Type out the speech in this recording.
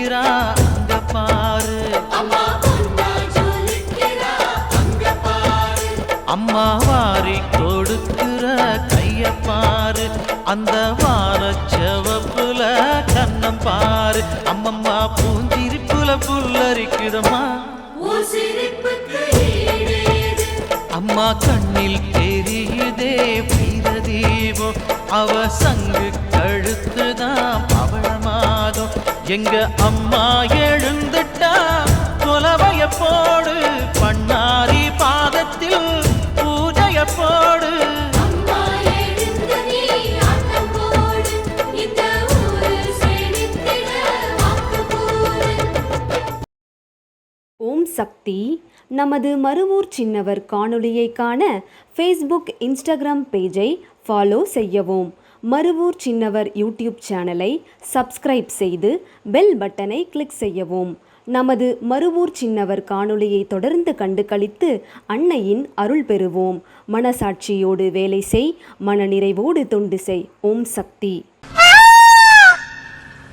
ஜொலிக்கிறா அங்க பாரு, அம்மா வாரி கொடுக்கிற கைய பாரு, அந்த வானச்சவப்புல கண்ணம் பாரு, அம்மம்மா பூஞ்சிரிப்புல புல்லரிக்குதம்மா, அம்மா கண்ணில் தெரியுதே வீரதீபம், அவ சங்கு கழுத்துதான் பவளமாகும், எங்க அம்மா எழுந்துட்டா கொலவைய போடு, பண்ணாரி பாதத்தில் பூஜைய போடு. ஓம் சக்தி. நமது மருவூர் சின்னவர் காணொளியை காண ஃபேஸ்புக் இன்ஸ்டாகிராம் பேஜை ஃபாலோ செய்யவும். மருவூர் சின்னவர் யூடியூப் சேனலை சப்ஸ்கிரைப் செய்து பெல் பட்டனை கிளிக் செய்யவும். நமது மருவூர் சின்னவர் காணொளியை தொடர்ந்து கண்டு களித்து அன்னையின் அருள் பெறுவோம். மனசாட்சியோடு வேலை செய், மனநிறைவோடு தொண்டு செய். ஓம் சக்தி.